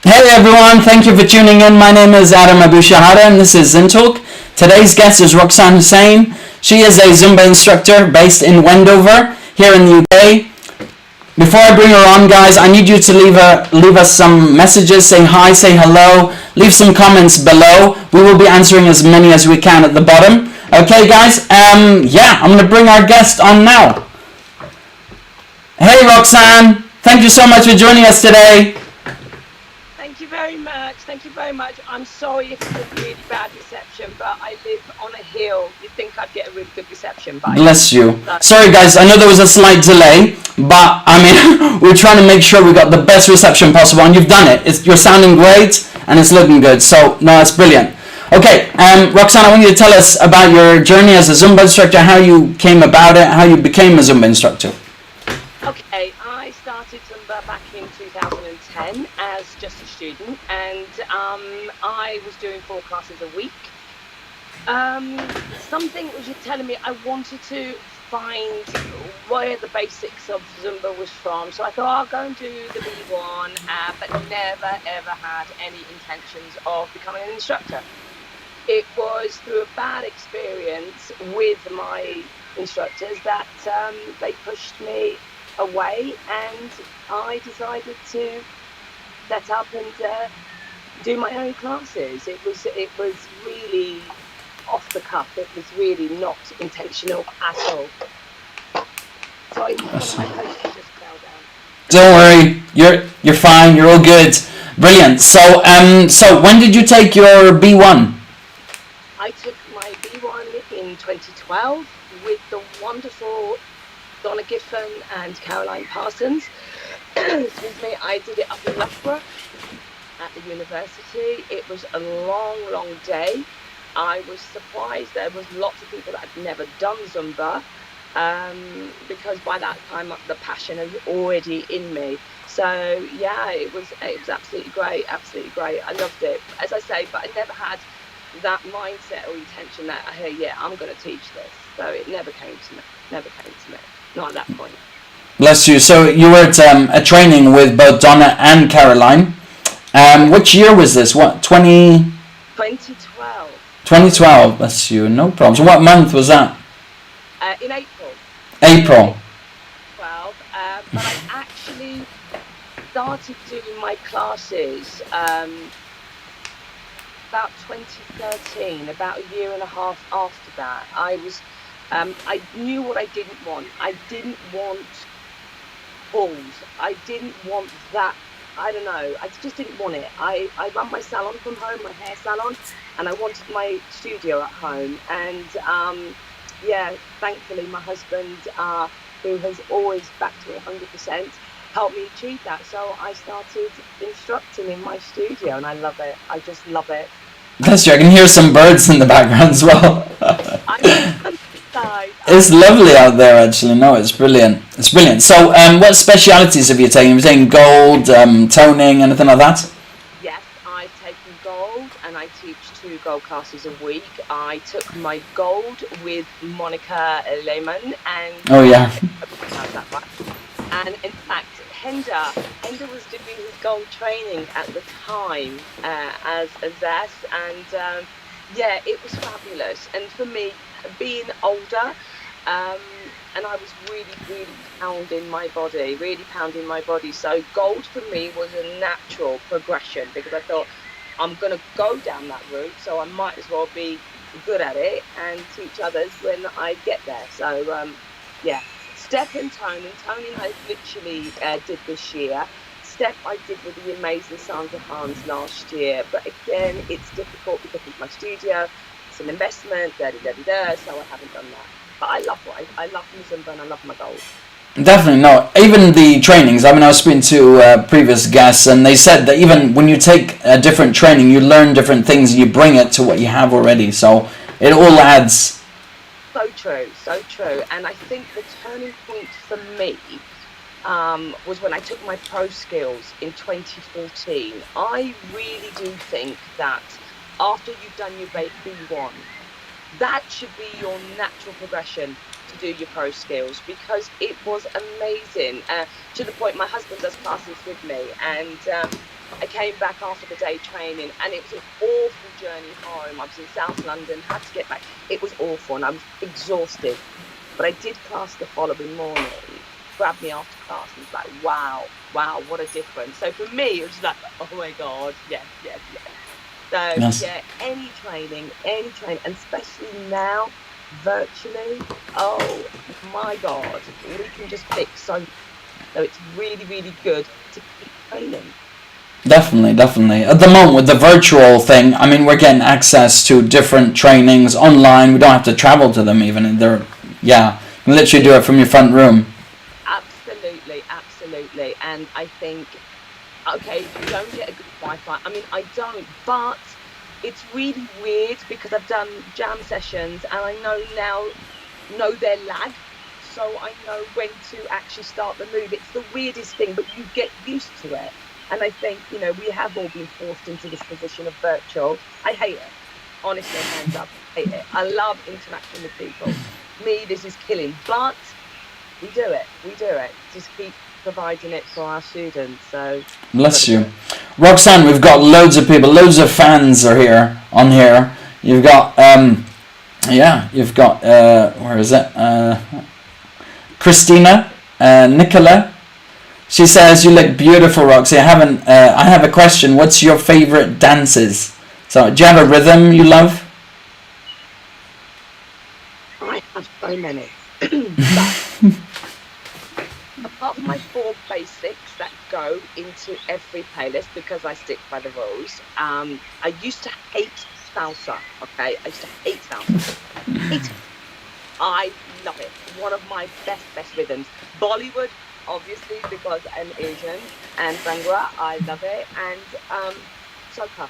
Hey everyone, thank you for tuning in. My name is Adham Abou-Shehada and this is ZIN Talk. Today's guest is Roxanne Hussain. She is a Zumba instructor based in Wendover here in the UK. Before I bring her on, guys, I need you to leave us some messages, say hi, say hello, leave some comments below. We will be answering as many as we can at the bottom. Okay guys, I'm going to bring our guest on now. Hey Roxanne, thank you so much for joining us today. Thank you very much. Thank you very much. I'm sorry if it's a really bad reception, but I live on a hill. You'd think I'd get a really good reception, but bless you. Sorry guys, I know there was a slight delay, but I mean, we're trying to make sure we got the best reception possible, and you've done it. You're sounding great, and it's looking good, so no, it's brilliant. Okay, Roxanne, I want you to tell us about your journey as a Zumba instructor, how you came about it, how you became a Zumba instructor. Okay, I started Zumba back in 2010 as just a student, and I was doing 4 classes a week. Something was just telling me I wanted to find where the basics of Zumba was from, so I thought I'll go and do the B1, but never ever had any intentions of becoming an instructor. It was through a bad experience with my instructors that they pushed me away, and I decided to set up and do my own classes. It was really off the cuff. It was really not intentional at all. Sorry, my poster just fell down. Don't worry, you're fine. You're all good. Brilliant. So when did you take your B1? I took my B1 in 2012 with the wonderful Donna Giffen and Caroline Parsons. Excuse me. I did it up in Loughborough at the university. It was a long day. I was surprised there was lots of people that had never done Zumba, because by that time the passion was already in me. So yeah, it was absolutely great, I loved it, as I say, but I never had that mindset or intention that I'm going to teach this. So it never came to me, not at that point. Bless you. So you were at a training with both Donna and Caroline. Which year was this? What, 2012. 2012, bless you, no problems. What month was that? In April. April. 12. But I actually started doing my classes about 2013, about a year and a half after that. I knew what I didn't want. I didn't want balls. I didn't want that. I don't know. I just didn't want it. I run my salon from home, my hair salon, and I wanted my studio at home. And thankfully my husband, who has always backed me 100%, helped me achieve that. So I started instructing in my studio, and I love it. I just love it. That's true. I can hear some birds in the background as well. It's lovely out there, actually. No, it's brilliant. It's brilliant. So, what specialities have you taken? Have you taken gold, toning, anything like that? Yes, I've taken gold, and I teach 2 gold classes a week. I took my gold with Monica Lehman, and oh yeah, and in fact, Henda was doing his gold training at the time as a ZES, and it was fabulous. And for me, being older, and I was really pounding my body, so gold for me was a natural progression, because I thought I'm going to go down that route, so I might as well be good at it and teach others when I get there. So step and toning I literally did this year. Step I did with the amazing Sandra Hans last year, but again, it's difficult because it's my studio, it's an investment, so I haven't done that. But I love Zumba, and I love my gold. Definitely. No, even the trainings, I mean, I was speaking to previous guests, and they said that even when you take a different training, you learn different things, and you bring it to what you have already, so it all adds. So true. And I think the turning point for me was when I took my pro skills in 2014. I really do think that after you've done your B1, that should be your natural progression to do your pro skills, because it was amazing. To the point, my husband does classes with me, and I came back after the day training, and it was an awful journey home. I was in South London, had to get back. It was awful, and I was exhausted. But I did class the following morning. Grabbed me after class and was like, wow, what a difference. So for me, it was like, oh my God, yes. So Yes. yeah, any training, and especially now, virtually, oh my God, we can just pick so it's really, really good to keep training. Definitely. At the moment with the virtual thing, I mean, we're getting access to different trainings online. We don't have to travel to them even. They're, yeah, you can literally do it from your front room. Absolutely. And I think, okay, if you don't get a good Wi-Fi, I mean, I don't, but it's really weird because I've done jam sessions and I know their lag. So I know when to actually start the move. It's the weirdest thing, but you get used to it. And I think, we have all been forced into this position of virtual. I hate it. Honestly, hands up, I hate it. I love interaction with people. Me, this is killing, but we do it. Just keep providing it for our students. So Bless you. Roxanne, we've got loads of people, loads of fans are here. You've got you've got where is it? Christina, Nicola. She says you look beautiful, Roxy. I have a question. What's your favorite dances? So do you have a rhythm you love? I have so many. Apart from my 4 basics that go into every playlist because I stick by the rules, I used to hate salsa, okay? I used to hate salsa. I love it. One of my best rhythms. Bollywood, obviously, because I'm Asian, and Bhangra, I love it. And soca.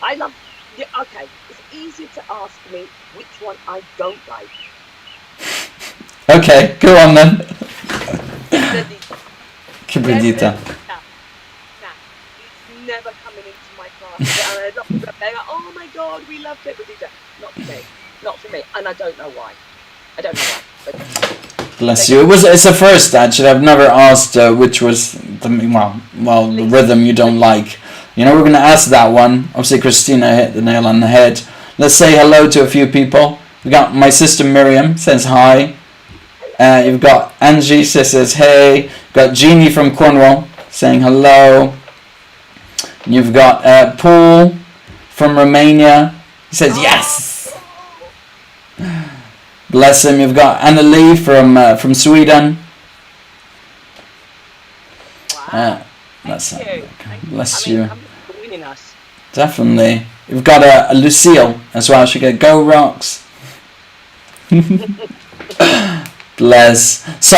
I love, yeah, okay, it's easy to ask me which one I don't like. Okay, go on then. Kibridita. Nah, it's never coming into my class. And a lot of people are like, oh my God, we love Kibridita. Not for me. And I don't know why. But Bless you. It's a first actually. I've never asked which was the rhythm you don't like. We're going to ask that one. Obviously, Christina hit the nail on the head. Let's say hello to a few people. We got my sister Miriam says hi. You've got Angie says hey. Got Jeannie from Cornwall saying hello. You've got Paul from Romania. He says yes. Bless him. You've got Anna Lee from Sweden. Wow. Bless you. I'm winning us. Definitely. You've got a Lucille as well. She could go rocks. Bless. So,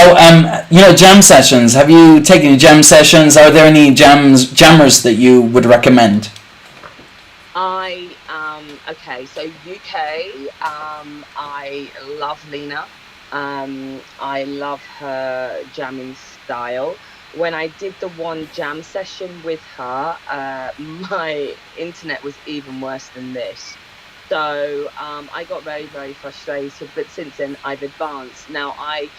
jam sessions. Have you taken jam sessions? Are there any jammers that you would recommend? Okay, so UK, I love Lena. I love her jamming style. When I did the one jam session with her, my internet was even worse than this. So I got very, very frustrated. But since then, I've advanced. Now I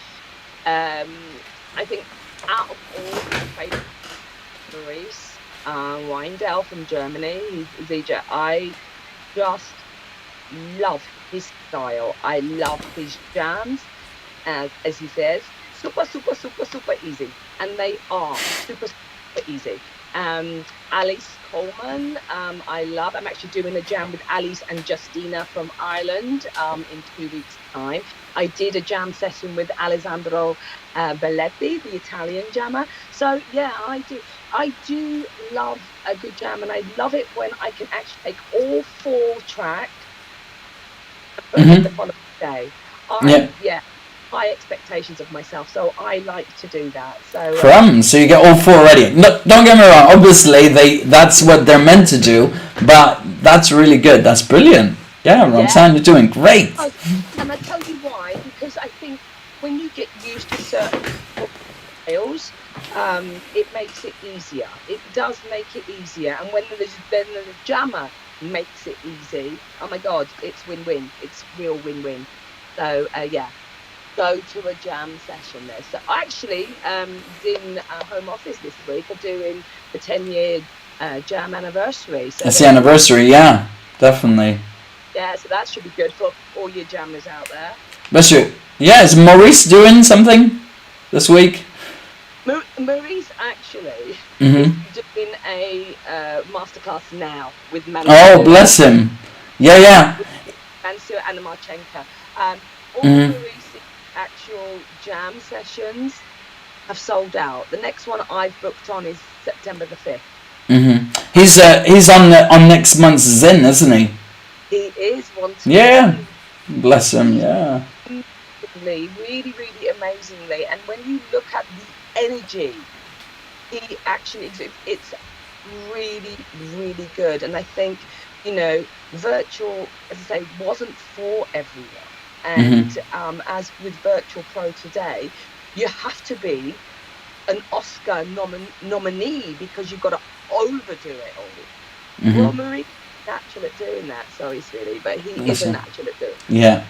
think out of all my favourite Maurice Weindel from Germany, he's DJ. I just love his style. I love his jams, as he says, super easy, and they are super easy. Alice Coleman, I love. I'm actually doing a jam with Alice and Justina from Ireland in 2 weeks' time. I did a jam session with Alessandro Belletti, the Italian jammer. So yeah, I do love a good jam, and I love it when I can actually take all 4 tracks and put them the following day. High expectations of myself, so I like to do that. So you get all 4 ready. No, don't get me wrong. Obviously, that's what they're meant to do, but that's really good. That's brilliant. Yeah, Roxanne, you're doing great. And I tell you why, because I think when you get used to certain styles, it makes it easier. It does make it easier, and when the jammer makes it easy, oh my God, it's win-win. It's real win-win. So go to a jam session there. So actually, ZIN Home Office this week are doing the 10-year jam anniversary. So it's the anniversary, yeah, definitely. Yeah, so that should be good for all your jammers out there. Bless you. Yeah, is Maurice doing something this week? Maurice actually Mm-hmm. is doing a masterclass now with Oh, bless him. Yeah. Mansur and Marchenka. All Mm-hmm. Maurice's actual jam sessions have sold out. The next one I've booked on is September the 5th. Mm-hmm. He's on next month's ZIN, isn't he? He is wanting. Yeah. Bless him. Yeah. Really, really amazingly. And when you look at the energy, he actually exhibits. It's really, really good. And I think, virtual, as I say, wasn't for everyone. And as with Virtual Pro today, you have to be an Oscar nominee because you've got to overdo it all. Well, Marie natural at doing that, sorry sweetie, but he is a natural at doing it. Yeah.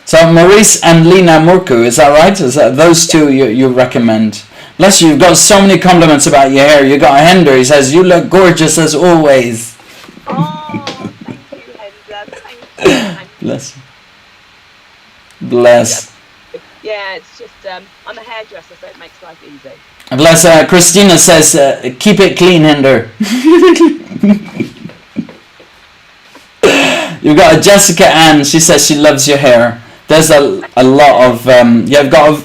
So Maurice and Lina Murku, is that right? Is that those two you recommend? Bless you, you've got so many compliments about your hair. You got Hender, he says, you look gorgeous as always. Oh, thank you, Hender. Thank you. Bless. Bless. Yeah, it's just, I'm a hairdresser, so it makes life easy. Bless. Christina says, keep it clean, Hender. You've got a Jessica Ann, she says she loves your hair. There's a lot of, you've got a...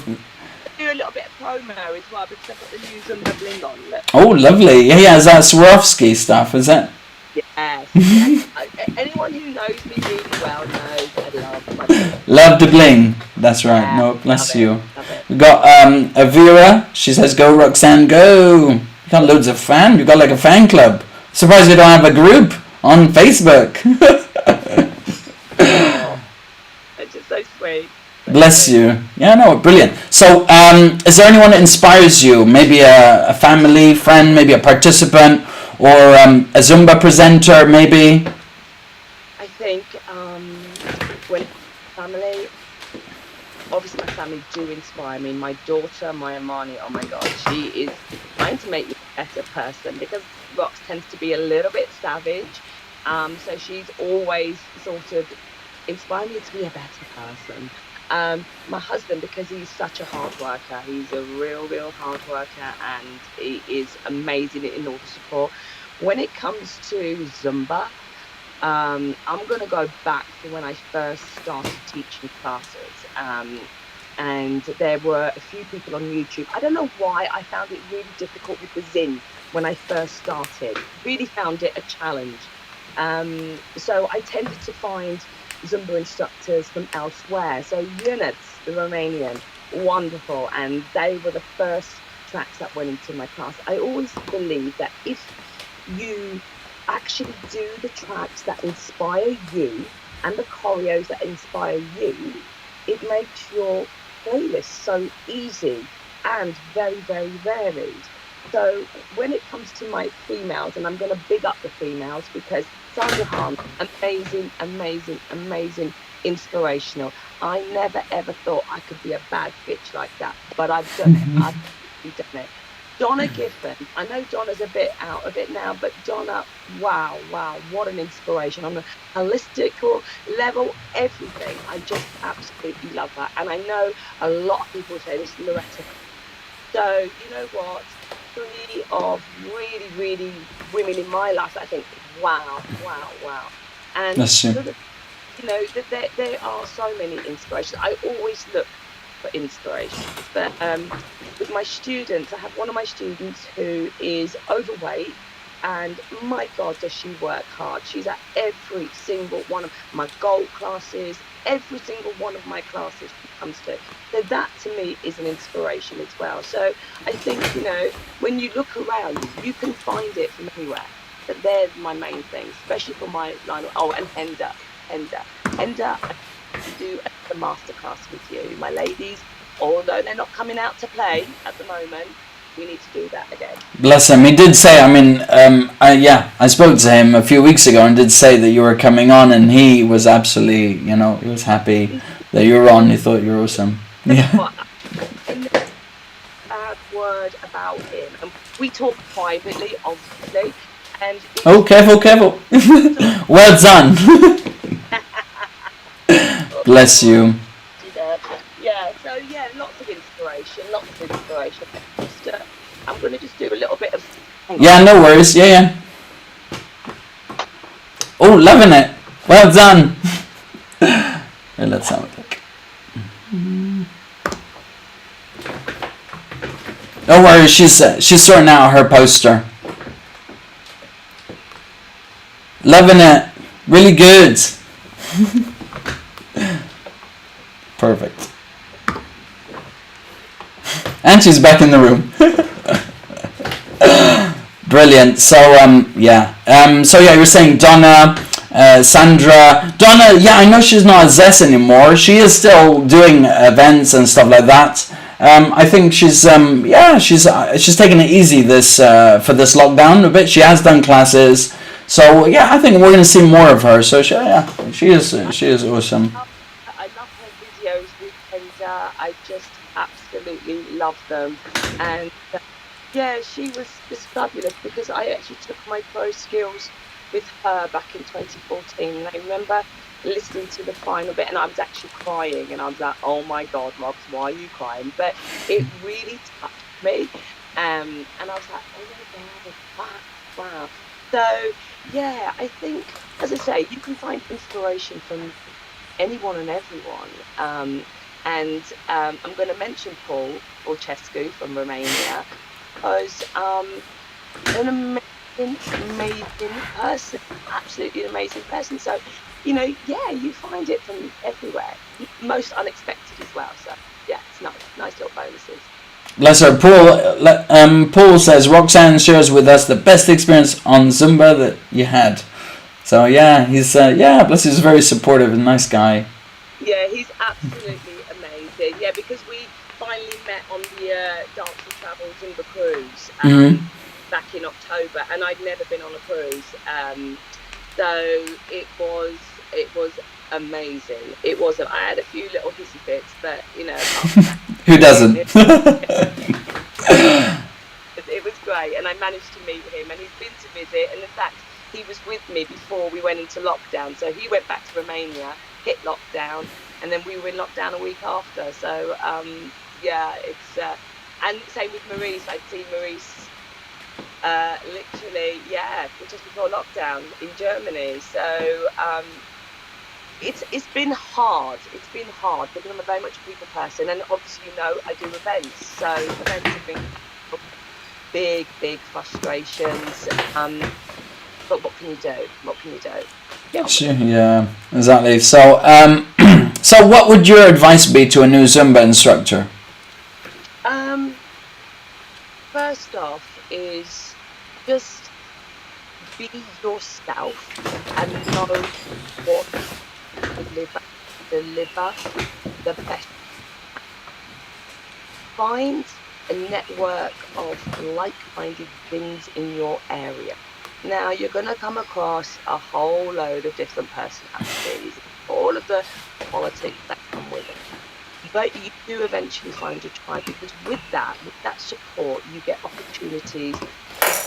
Do a little bit of promo as well, because I've got the news and the bling on. Look. Oh, lovely. Yeah, is that Swarovski stuff, is it? Yes. Anyone who knows me really well knows I love my bling. Love the bling. That's right. Yeah, No, bless you. Love it. We've got Avira. She says, go Roxanne, go. You got loads of fans. You've got like a fan club. Surprised you don't have a group on Facebook. It's just so sweet. Bless you. Yeah, no, brilliant. So, is there anyone that inspires you? Maybe a family, friend, maybe a participant, or a Zumba presenter, maybe? I think when family, obviously my family do inspire me. My daughter, my Amani, oh my God, she is trying to make me a better person because Rox tends to be a little bit savage. So she's always sort of inspired me to be a better person. My husband, because he's such a hard worker, he's a real hard worker, and he is amazing in all the support. When it comes to Zumba, I'm going to go back to when I first started teaching classes. And there were a few people on YouTube. I don't know why I found it really difficult with the ZIN when I first started. Really found it a challenge. So I tended to find Zumba instructors from elsewhere. So Yunus, the Romanian, wonderful, and they were the first tracks that went into my class. I always believe that if you actually do the tracks that inspire you and the choreos that inspire you, it makes your playlist so easy and very varied. So when it comes to my females, and I'm going to big up the females because Sandra Hahn, amazing, inspirational. I never ever thought I could be a bad bitch like that, but I've done it. I've really done it. Donna Giffen, I know Donna's a bit out of it now, but Donna, wow, what an inspiration on a holistical level, everything. I just absolutely love that. And I know a lot of people say this, Loretta. So, you know what? 3 of really women in my life, I think, wow. And sort of, there are so many inspirations. I always look for inspirations, but with my students, I have one of my students who is overweight, and my God, does she work hard. She's at every single one of my gold classes, every single one of my classes she comes to. So that to me is an inspiration as well. So I think, when you look around, you can find it from anywhere. But they're my main things, especially for my line of, and Hender, I do a masterclass with you. My ladies, although they're not coming out to play at the moment, we need to do that again. Bless him. He did say, I spoke to him a few weeks ago and did say that you were coming on, and he was absolutely, he was happy that you were on. He thought you were awesome. Yeah. But I never bad word about him. And we talk privately, obviously, and Oh, it's careful, careful. Well done. Bless you. yeah. So yeah, lots of inspiration, lots of inspiration. Just, I'm going to just do a little bit of. Hang on. Yeah, no worries. Yeah, yeah. Oh, loving it. Well done. Let's have a look. Don't worry, she's sorting out her poster. Loving it. Really good. Perfect. And she's back in the room. Brilliant. So yeah. So yeah, you were saying Donna, Sandra. Donna, yeah, I know she's not at ZES anymore. She is still doing events and stuff like that. I think she's yeah, she's taking it easy this for this lockdown a bit. She has done classes. So yeah, I think we're going to see more of her. So she is awesome. I love her videos with Kendra. I just absolutely love them. And yeah, she was just fabulous because I actually took my pro skills with her back in 2014. And I remember listening to the final bit and I was actually crying. And I was like, oh my God, Rox, why are you crying? But it really touched me. And I was like, oh my God, wow. So yeah, I think, as I say, you can find inspiration from anyone and everyone. And I'm going to mention Paul Orchescu from Romania because an amazing person, absolutely an amazing person. So, you know, yeah, you find it from everywhere, most unexpected as well. So yeah, it's nice little bonuses. Bless her. Paul says Roxanne shares with us the best experience on Zumba that you had. So yeah, he's yeah, bless. He's very supportive and nice guy. Yeah, he's absolutely amazing. Yeah, because we finally met on the Dance and Travel Zumba cruise back in October, and I'd never been on a cruise. So it was amazing. It was. I had a few little hissy fits, but you know, who doesn't? It was great, and I managed to meet him, and he's been to visit, and in fact, he was with me before we went into lockdown. So he went back to Romania, hit lockdown, and then we were in lockdown a week after. So yeah, it's and same with Maurice. I'd seen Maurice literally, yeah, just before lockdown in Germany. So it's been hard. It's been hard because I'm a very much a people person, and obviously, you know, I do events. So events have been big frustrations. But what can you do? What can you do? Yeah, yeah, exactly. So so what would your advice be to a new Zumba instructor? First off is just be yourself and know what deliver the best. Find a network of like-minded things in your area. Now you're going to come across a whole load of different personalities, all of the politics that come with it. But you do eventually find your tribe because with that support, you get opportunities to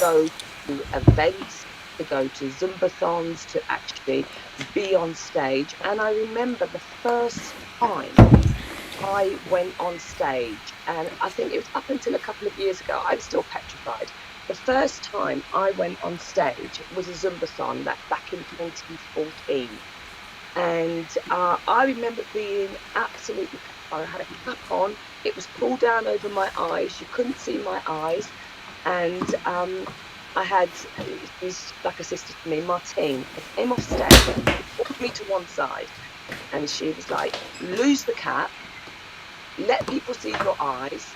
go to events, to go to Zumbathons, to actually be on stage. And I remember the first time I went on stage, and I think it was up until a couple of years ago, I was still petrified. The first time I went on stage was a Zumbathon back in 2014. And I remember being absolutely, I had a cap on, it was pulled down over my eyes, you couldn't see my eyes. And I had, she's like a sister to me, Martine, I came off stage, she pulled me to one side, and she was like, lose the cap, let people see your eyes,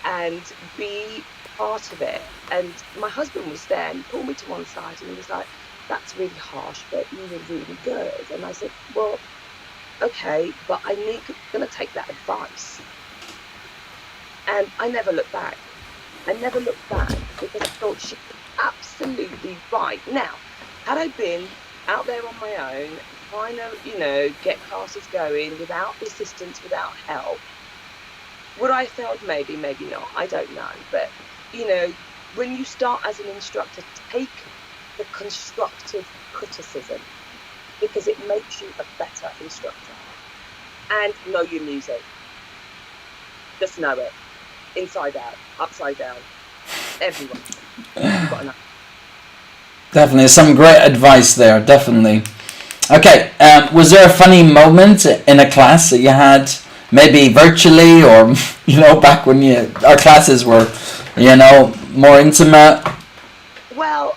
and be part of it. And my husband was there and he pulled me to one side and he was like, that's really harsh, but you were really good. And I said, well, okay, but I'm going to take that advice. And I never looked back. I never looked back because I thought she was absolutely right. Now, had I been out there on my own, trying to, you know, get classes going without assistance, without help, Would I have failed? Maybe, maybe not. I don't know. But, you know, when you start as an instructor, take the constructive criticism because it makes you a better instructor. And know your music. Just know it. Inside out, upside down. Everyone. You've got enough. Definitely, some great advice there. Definitely. Okay, was there a funny moment in a class that you had, maybe virtually or back when our classes were, more intimate? Well,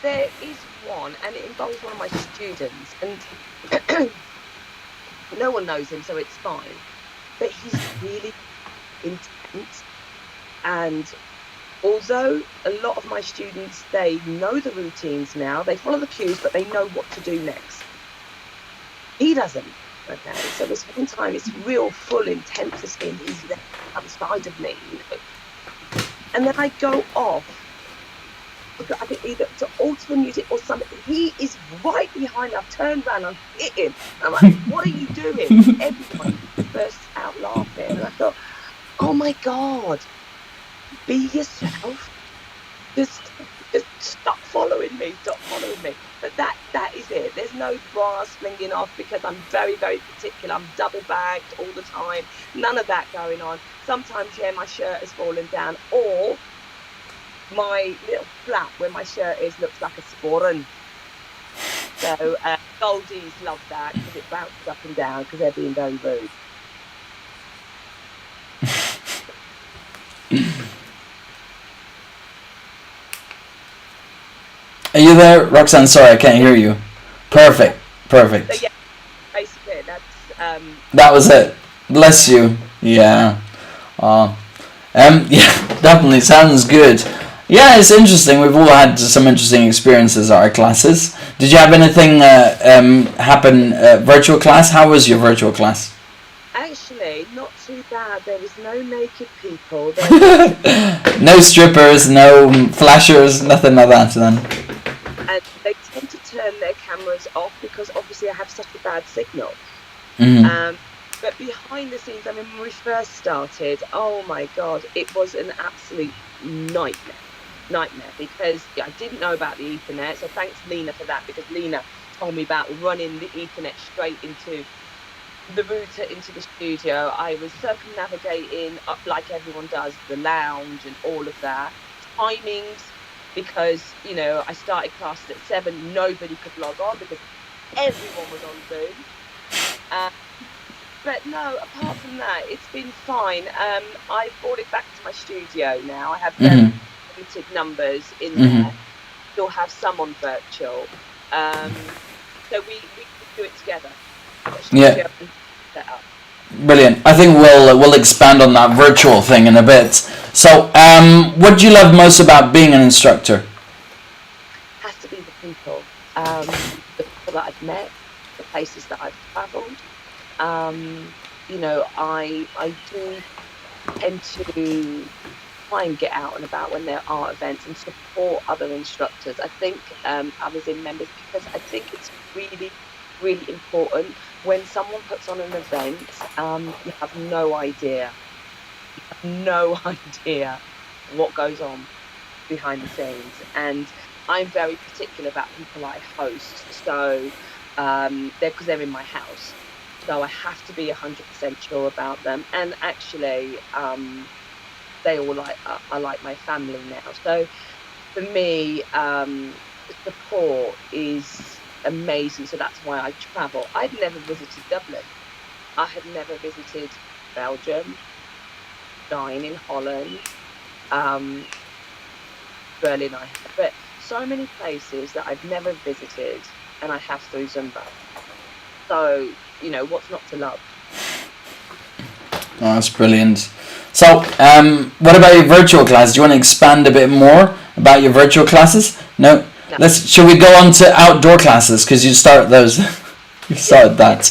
there is one, and it involves one of my students, and no one knows him, so it's fine. But he's really intense, and although a lot of my students, they know the routines now, they follow the cues, but they know what to do next. He doesn't. Okay, so this one time it's real full intensity, and he's there outside of me, and then I go off. I think either to alter the music or something. He is right behind me. I've turned around, I'm hitting. I'm like, what are you doing? Everyone bursts out laughing. And I thought, oh my God, be yourself. Just stop following me. Stop following me. But that is it. There's no bras flinging off because I'm very, very particular. I'm double bagged all the time. None of that going on. Sometimes, my shirt has fallen down, or my little flap where my shirt is looks like a sporran. So Goldies love that because it bounces up and down because they're being very rude. Are you there, Roxanne? Sorry, I can't hear you. Perfect. So yeah, basically that's that was it. Bless you. Yeah. Yeah, definitely sounds good. Yeah, it's interesting. We've all had some interesting experiences at our classes. Did you have anything happen virtual class? How was your virtual class? Actually, not too bad. There was no naked people. No strippers, no flashers, nothing like that then. And they tend to turn their cameras off because obviously I have such a bad signal. Mm-hmm. But behind the scenes, I mean, when we first started, oh my God, it was an absolute nightmare because I didn't know about the Ethernet. So thanks Lena for that, because Lena told me about running the Ethernet straight into the router into the studio. I was circumnavigating up like everyone does, the lounge and all of that. Timings, because I started classes at 7, nobody could log on because everyone was on Zoom. But no, apart from that, it's been fine. I brought it back to my studio now. I have very limited numbers in there. Still have some on virtual. So we do it together. Yeah. Set up. Brilliant. I think we'll expand on that virtual thing in a bit. So, what do you love most about being an instructor? Has to be the people. The people that I've met, the places that I've travelled. I do tend to try and get out and about when there are events and support other instructors. I think others in members, because I think it's really, really important when someone puts on an event. You have no idea. What goes on behind the scenes, and I'm very particular about people I host. So because they're in my house. So I have to be 100% sure about them. And actually, they all are like my family now. So for me, support is amazing. So that's why I travel. I'd never visited Dublin. I had never visited Belgium, Stein in Holland, Berlin I have. But so many places that I've never visited, and I have through Zumba. So, what's not to love? Oh, that's brilliant. So, what about your virtual class? Do you want to expand a bit more about your virtual classes? No. Shall we go on to outdoor classes? Because you start those. You started that.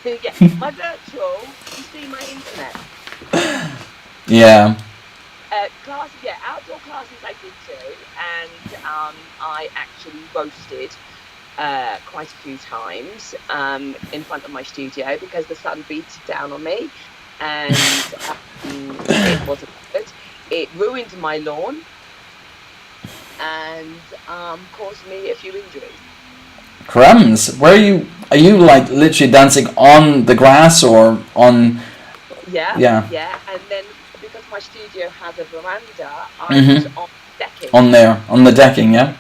Yeah, my virtual. You see my internet. Yeah. Outdoor classes I did too, and I actually roasted quite a few times in front of my studio because the sun beat down on me. and it wasn't good. It ruined my lawn and caused me a few injuries. Crumbs. Where are you like literally dancing on the grass or on? Yeah. And then because my studio has a veranda, I was on decking. On there, on the decking, yeah?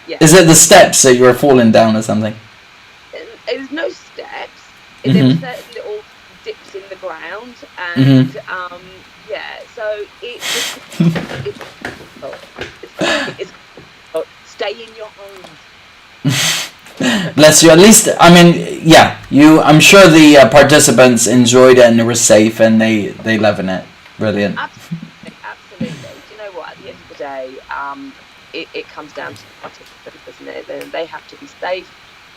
Yeah. Is it the steps that you were falling down or something? It was no steps. There were certain little dips in the ground, and so it's stay in your homes. Bless you. At least, I mean, yeah. I'm sure the participants enjoyed it and they were safe and they loving it. Brilliant. Absolutely. Do you know what? At the end of the day, it comes down to the participants, doesn't it? They have to be safe.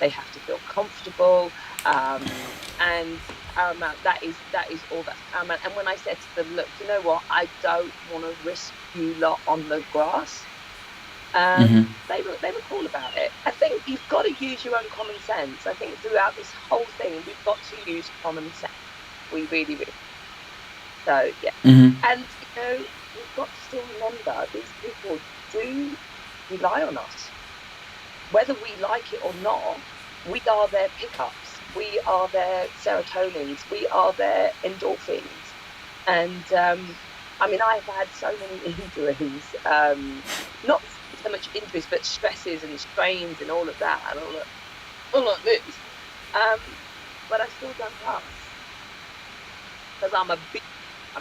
They have to feel comfortable, and paramount. That is all that's paramount. And when I said to them, look, you know what? I don't want to risk you lot on the grass. They were cool about it. I think you've got to use your own common sense. I think throughout this whole thing, we've got to use common sense. We really, really. So yeah, and we've got to still remember these people do rely on us, whether we like it or not. We are their pickups. We are their serotonins. We are their endorphins. And I mean, I've had so many injuries, not so much injuries, but stresses and strains and all of that, and all like this. But I still don't pass because I'm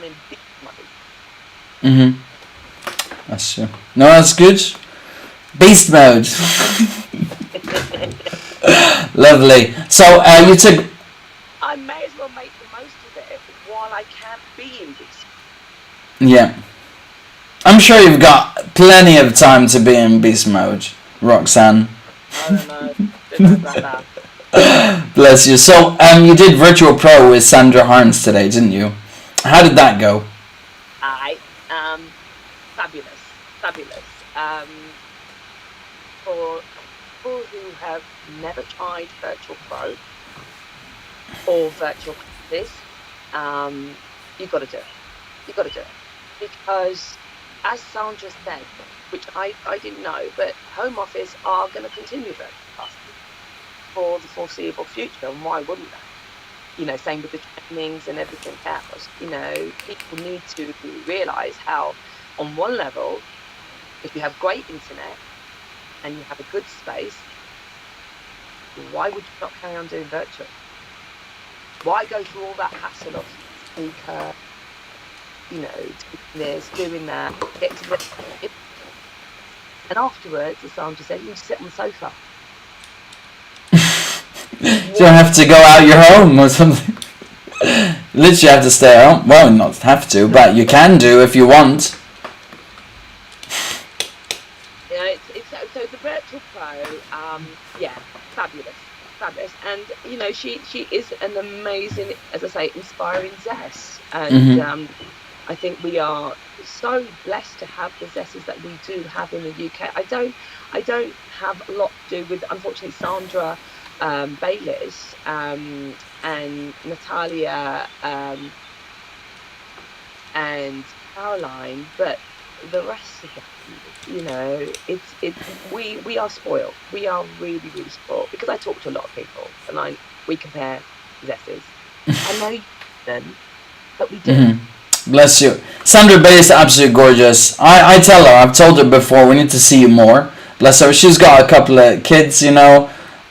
in big money. That's true. No, that's good. Beast mode. Lovely. So you took. I may as well make the most of it while I can be in beast. Yeah. I'm sure you've got plenty of time to be in beast mode, Roxanne. I don't know about that. Bless you. So, you did Virtual Pro with Sandra Harns today, didn't you? How did that go? Fabulous. For people who have never tried Virtual Pro or virtual classes, you've got to do it. Because, as Sandra said, which I didn't know, but Home Office are going to continue virtual classes for the foreseeable future, and why wouldn't they? Same with the trainings and everything else. People need to realise how, on one level, if you have great internet and you have a good space, why would you not carry on doing virtual? Why go through all that hassle of speaker, doing this, doing that, get to the... And afterwards, as Sandra said, you just sit on the sofa. You don't have to go out your home or something. Literally have to stay at home. Well, not have to, but you can do if you want. So the Virtual Pro, fabulous. And she is an amazing, as I say, inspiring Zess. And I think we are so blessed to have the Zesses that we do have in the UK. I don't have a lot to do with, unfortunately, Sandra Baylis and Natalia and Caroline, but the rest of them, we are spoiled. We are really, really spoiled, because I talk to a lot of people and we compare Zesses. I know you them, but we do. Bless you. Sandra Bay is absolutely gorgeous. I tell her, I've told her before, we need to see you more. Bless her. She's got a couple of kids,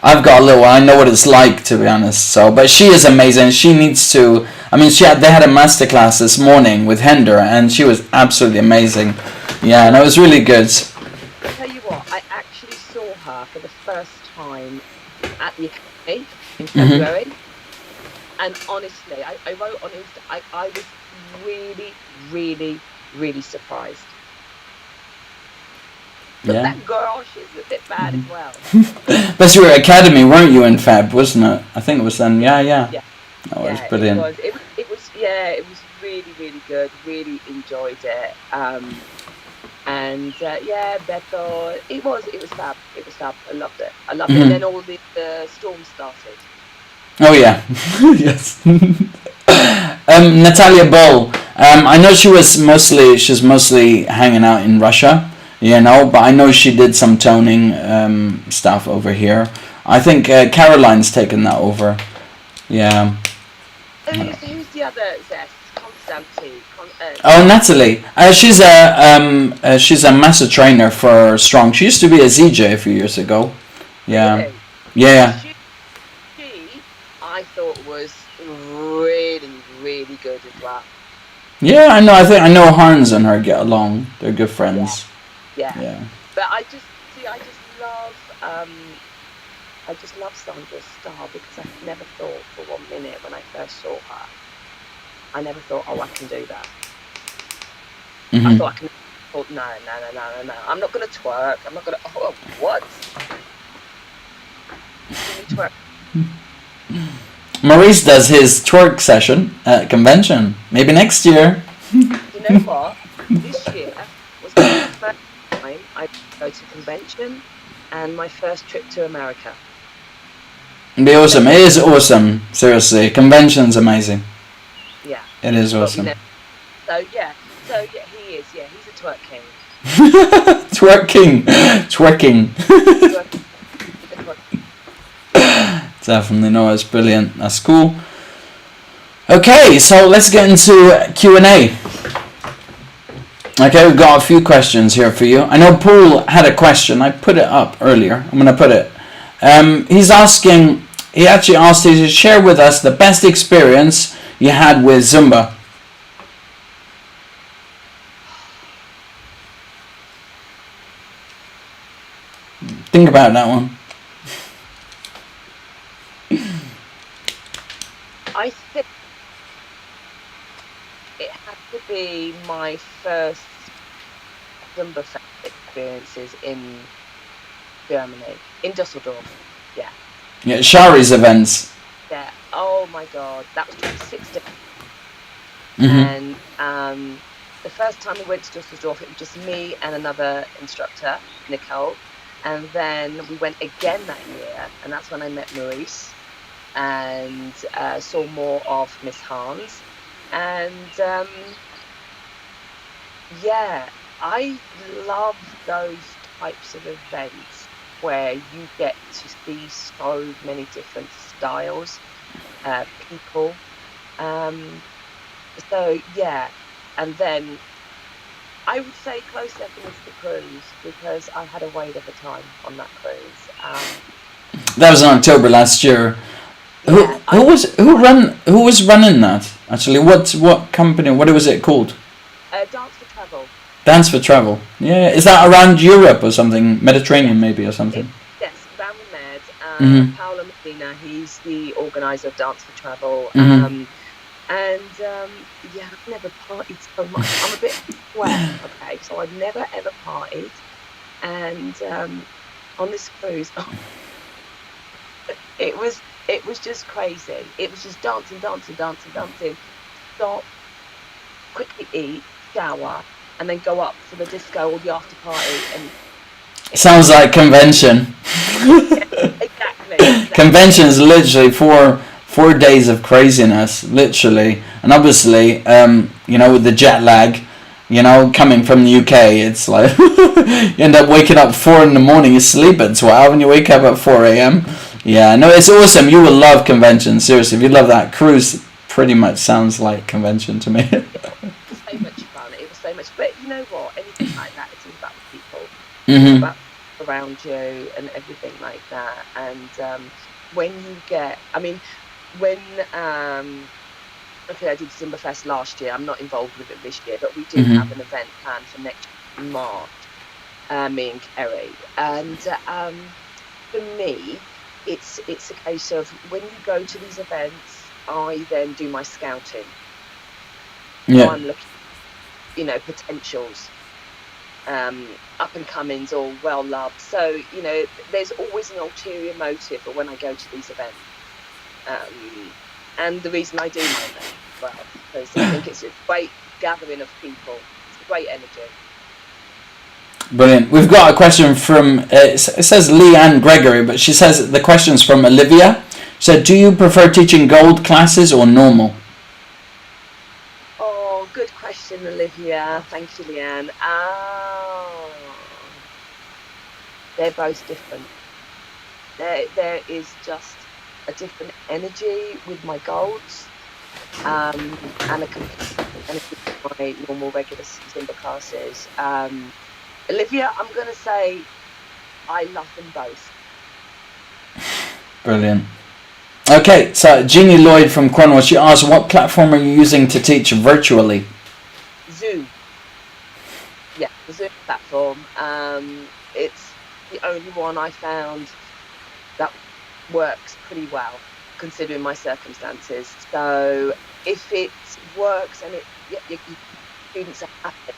I've got a little one. I know what it's like, to be honest. So, but she is amazing. She needs to. I mean, they had a masterclass this morning with Hender, and she was absolutely amazing. Yeah, and it was really good. I'll tell you what, I actually saw her for the first time at the Academy in February, and honestly, I wrote on Insta, I was really, really, really surprised. But that girl, she's a bit bad as well. But you were at Academy, weren't you, in Feb, wasn't it? I think it was then. Yeah. That was brilliant. It was really, really good. Really enjoyed it. Bethel. It was fab. It was fab. I loved it. And then all the storms started. Oh yeah. Yes. Natalia Bull. I know she's mostly hanging out in Russia, you know, but I know she did some toning stuff over here. I think Caroline's taken that over. Yeah. Who's the other Zest? Constantine. Oh, Natalie. She's a master trainer for Strong. She used to be a ZJ a few years ago. Yeah. Really? Yeah. She, I thought was really, really good as well. Yeah, I know. I know Harns and her get along. They're good friends. Yeah. But I just love Sandra Starr because I never thought for 1 minute when I first saw her, I never thought, oh, I can do that. Mm-hmm. I thought, no. I'm not going to twerk. I'm not going to, oh, what? Can you twerk? Maurice does his twerk session at convention. Maybe next year. You know what? This year was the first time I go to convention and my first trip to America. It'd be awesome. It is awesome. Seriously, convention's amazing. Yeah. It is awesome. So yeah, he is. Yeah, he's a twerk king. Twerking. Definitely, no, it's brilliant. That's cool. Okay, so let's get into Q&A. Okay, we've got a few questions here for you. I know Paul had a question. I put it up earlier. I'm going to put it. He actually asked you to share with us the best experience you had with Zumba. Think about that one. I think it had to be my first Zumba experiences in Germany, in Dusseldorf. Yeah. Yeah, Shari's events. Yeah. Oh my God, that was 2016. Mm-hmm. And the first time we went to Dusseldorf, it was just me and another instructor, Nicole. And then we went again that year, and that's when I met Maurice and saw more of Miss Hans. And I love those types of events where you get to see so many different styles, people. And then I would say close second was the cruise because I had a whale of a time on that cruise. That was in October last year. Yeah, who was running that? Actually, what company? What was it called? Dance for Travel. Dance for Travel. Yeah, is that around Europe or something? Mediterranean maybe or something? Yes, around the Med. Mm-hmm. Paolo Messina, he's the organizer of Dance for Travel. Mm-hmm. I've never partied so much. I'm a bit sweat, okay, so I've never ever partied. And on this cruise, it was just crazy. It was just dancing. Stop, quickly eat, shower, and then go up for the disco or the after party. And sounds like convention. Exactly. Convention is literally four days of craziness, literally, and obviously, with the jet lag, coming from the UK, it's like you end up waking up 4 in the morning, you sleep at 12, and you wake up at 4 a.m. Yeah, no, it's awesome. You will love convention. Seriously, if you love that, cruise pretty much sounds like convention to me. It was so much fun. It was so much, but you know what? Anything like that, it's all about the people. Mm-hmm. It's about around you and everything like that. And when you get, I did Zumba last year. I'm not involved with it this year, but we do Mm-hmm. have an event planned for next March, me and Kerry. And for me, it's a case of when you go to these events, I then do my scouting. Yeah. So I'm looking, potentials, up and comings or well loved. So there's always an ulterior motive for when I go to these events. And the reason I do my event as well, because I think it's a great gathering of people. It's a great energy. Brilliant. We've got a question from, it says Leanne Gregory, but she says the question's from Olivia. She said, do you prefer teaching gold classes or normal? question, Olivia. Thank you, Leanne. Oh, they're both different. There is just a different energy with my golds, and a complete energy with my normal regular Zumba classes. Olivia, I'm going to say I love them both. Brilliant. Okay, so Jeannie Lloyd from Cornwall, she asked, what platform are you using to teach virtually? Zoom. Yeah, the Zoom platform. It's the only one I found that works pretty well, considering my circumstances. So if it works and your students are happy,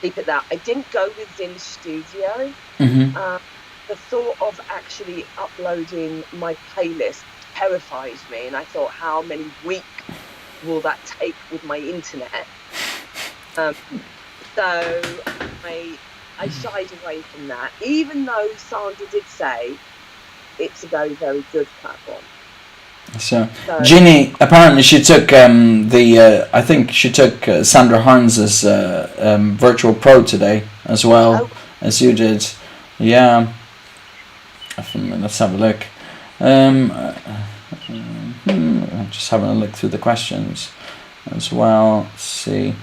keep it that. I didn't go with ZIN Studio. Mm-hmm. The thought of actually uploading my playlist terrifies me, and I thought, how many weeks will that take with my internet? So I shied away from that, even though Sandra did say it's a very, very good platform. So Jeannie, apparently she took I think she took Sandra Harns's Virtual Pro today as well, as you did. Yeah. Let's have a look. I'm just having a look through the questions as well. Let's see.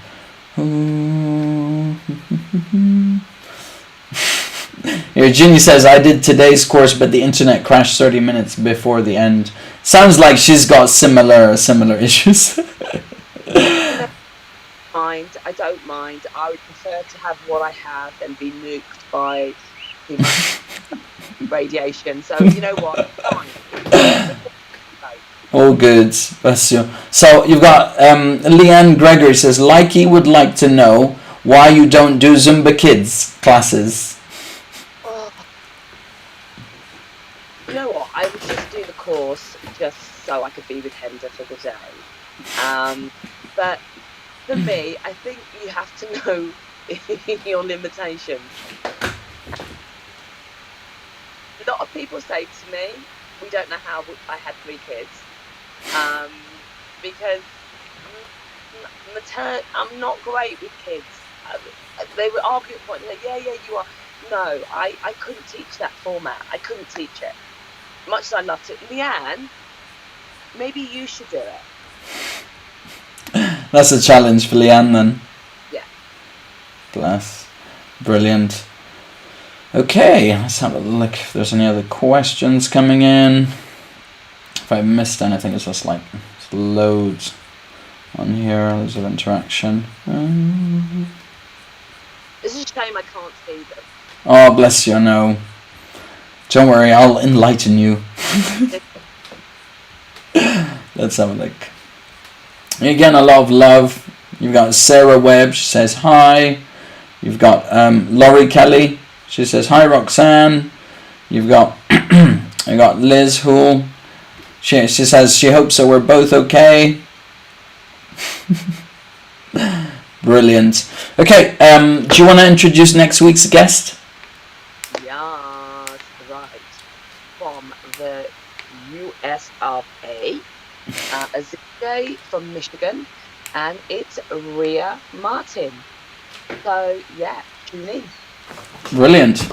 Here, Ginny says, I did today's course, but the internet crashed 30 minutes before the end. Sounds like she's got similar issues. I don't mind. I would prefer to have what I have than be nuked by radiation. So you know what? Fine. All good. Bless you. So you've got Leanne Gregory says, Likey would like to know why you don't do Zumba Kids classes. You know what? I would just do the course just so I could be with Henda for the day. But for me, I think you have to know your limitations. A lot of people say to me, we don't know how I had 3 kids. Because I'm not great with kids. They would argue at the point, like, yeah, you are. No, I couldn't teach that format. I couldn't teach it. Much as I loved it. Leanne, maybe you should do it. That's a challenge for Leanne then. Yeah. Bless. Brilliant. Okay, let's have a look if there's any other questions coming in. If I missed anything, it's just like it's loads on here, loads of interaction. It's a shame I can't see them. Oh, bless you, no. Don't worry, I'll enlighten you. Let's have a look. Again, a lot of love. You've got Sarah Webb, she says hi. You've got Laurie Kelly, she says hi Roxanne. You've got you got Liz Hool. She says she hopes that we're both okay. Brilliant. Okay, do you want to introduce next week's guest? Yes, right. From the US of A. A ZJ from Michigan, and it's Rhea Martin. So yeah, tune in. Brilliant.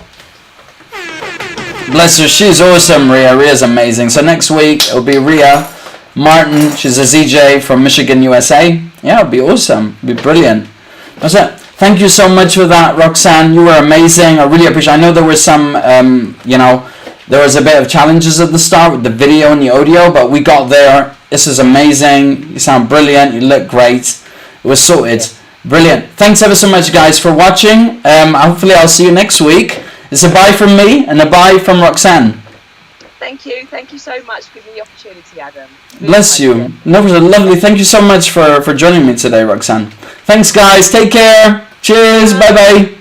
Bless her, she's awesome, Rhea. Rhea's amazing. So next week it'll be Rhea Martin. She's a ZJ from Michigan, USA. Yeah, it'll be awesome. It'll be brilliant. That's it. Thank you so much for that, Roxanne. You were amazing. I really appreciate it. I know there was some, there was a bit of challenges at the start with the video and the audio, but we got there. This is amazing. You sound brilliant. You look great. It was sorted. Brilliant. Thanks ever so much, guys, for watching. Hopefully I'll see you next week. It's a bye from me and a bye from Roxanne. Thank you. Thank you so much for giving me the opportunity, Adam. Really Bless you. No, it was lovely. Thank you so much for joining me today, Roxanne. Thanks, guys. Take care. Cheers. Bye-bye.